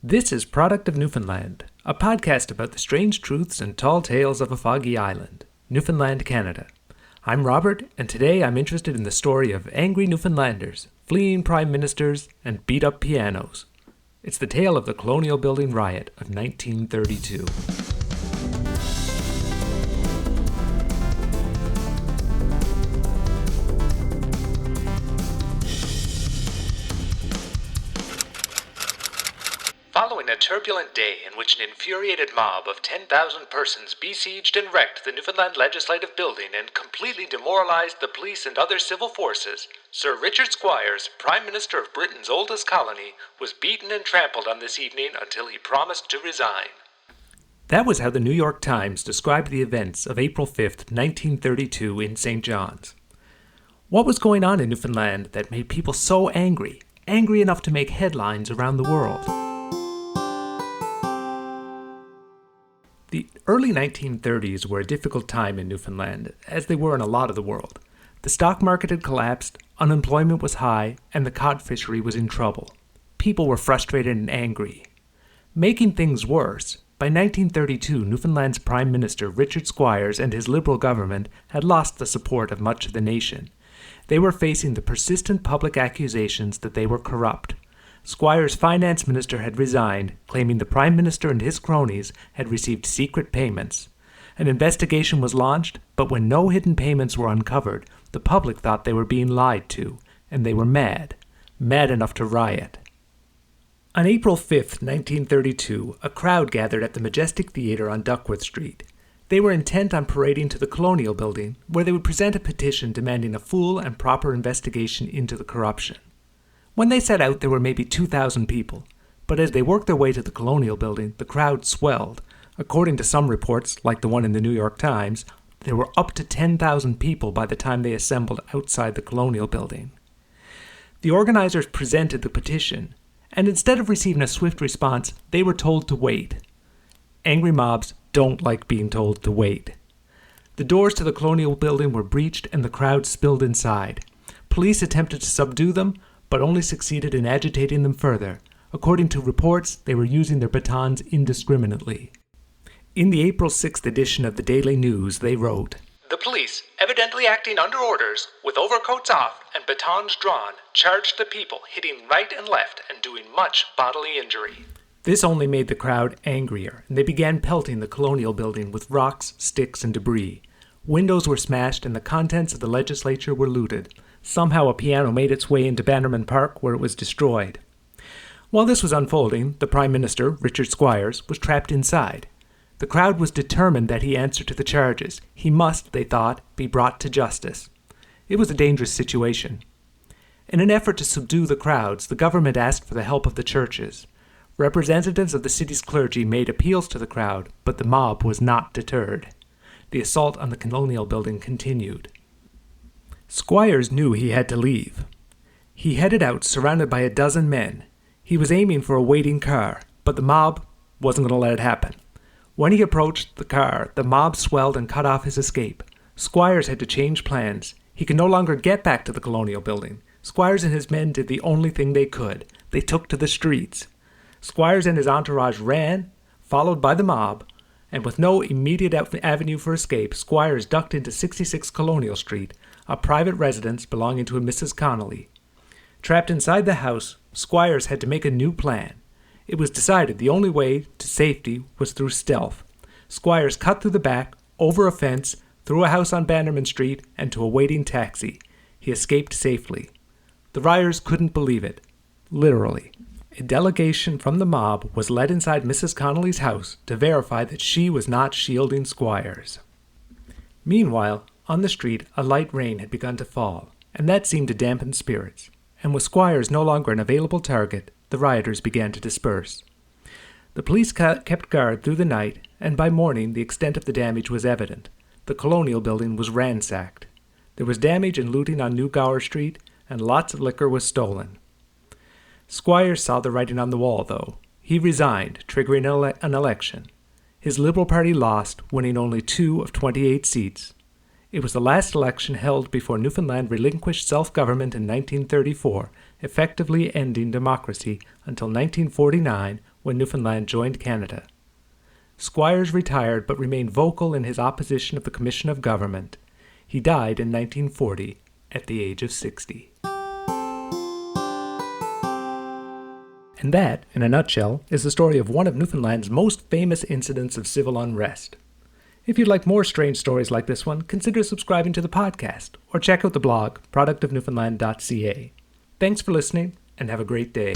This is Product of Newfoundland, a podcast about the strange truths and tall tales of a foggy island, Newfoundland, Canada. I'm Robert, and today I'm interested in the story of angry Newfoundlanders, fleeing prime ministers, and beat-up pianos. It's the tale of the Colonial Building Riot of 1932. Following a turbulent day in which an infuriated mob of 10,000 persons besieged and wrecked the Newfoundland Legislative Building and completely demoralized the police and other civil forces, Sir Richard Squires, Prime Minister of Britain's oldest colony, was beaten and trampled on this evening until he promised to resign. That was how the New York Times described the events of April 5th, 1932 in St. John's. What was going on in Newfoundland that made people so angry enough to make headlines around the world? The early 1930s were a difficult time in Newfoundland, as they were in a lot of the world. The stock market had collapsed, unemployment was high, and the cod fishery was in trouble. People were frustrated and angry. Making things worse, by 1932, Newfoundland's Prime Minister Richard Squires and his Liberal government had lost the support of much of the nation. They were facing the persistent public accusations that they were corrupt. Squires' finance minister had resigned, claiming the prime minister and his cronies had received secret payments. An investigation was launched, but when no hidden payments were uncovered, the public thought they were being lied to, and they were mad enough to riot. On April 5th, 1932, a crowd gathered at the Majestic Theatre on Duckworth Street. They were intent on parading to the Colonial Building, where they would present a petition demanding a full and proper investigation into the corruption. When they set out, there were maybe 2,000 people, but as they worked their way to the Colonial Building, the crowd swelled. According to some reports, like the one in the New York Times, there were up to 10,000 people by the time they assembled outside the Colonial Building. The organizers presented the petition, and instead of receiving a swift response, they were told to wait. Angry mobs don't like being told to wait. The doors to the Colonial Building were breached and the crowd spilled inside. Police attempted to subdue them, but only succeeded in agitating them further. According to reports, they were using their batons indiscriminately. In the April 6th edition of the Daily News, they wrote, "The police, evidently acting under orders, with overcoats off and batons drawn, charged the people, hitting right and left and doing much bodily injury." This only made the crowd angrier, and they began pelting the Colonial Building with rocks, sticks, and debris. Windows were smashed and the contents of the legislature were looted. Somehow a piano made its way into Bannerman Park, where it was destroyed. While this was unfolding, the Prime Minister, Richard Squires, was trapped inside. The crowd was determined that he answer to the charges. He must, they thought, be brought to justice. It was a dangerous situation. In an effort to subdue the crowds, the government asked for the help of the churches. Representatives of the city's clergy made appeals to the crowd, but the mob was not deterred. The assault on the Colonial Building continued. Squires knew he had to leave. He headed out surrounded by a dozen men. He was aiming for a waiting car, but the mob wasn't going to let it happen. When he approached the car, the mob swelled and cut off his escape. Squires had to change plans. He could no longer get back to the Colonial Building. Squires and his men did the only thing they could. They took to the streets. Squires and his entourage ran, followed by the mob, and with no immediate avenue for escape, Squires ducked into 66 Colonial Street, a private residence belonging to a Mrs. Connolly. Trapped inside the house, Squires had to make a new plan. It was decided the only way to safety was through stealth. Squires cut through the back, over a fence, through a house on Bannerman Street, and to a waiting taxi. He escaped safely. The rioters couldn't believe it. Literally. A delegation from the mob was led inside Mrs. Connolly's house to verify that she was not shielding Squires. Meanwhile, on the street, a light rain had begun to fall, and that seemed to dampen spirits. And with Squires no longer an available target, the rioters began to disperse. The police kept guard through the night, and by morning the extent of the damage was evident. The Colonial Building was ransacked. There was damage and looting on New Gower Street, and lots of liquor was stolen. Squires saw the writing on the wall, though. He resigned, triggering an election. His Liberal Party lost, winning only 2 of 28 seats. It was the last election held before Newfoundland relinquished self-government in 1934, effectively ending democracy until 1949, when Newfoundland joined Canada. Squires retired but remained vocal in his opposition of the Commission of Government. He died in 1940 at the age of 60. And that, in a nutshell, is the story of one of Newfoundland's most famous incidents of civil unrest. If you'd like more strange stories like this one, consider subscribing to the podcast or check out the blog, productofnewfoundland.ca. Thanks for listening, and have a great day.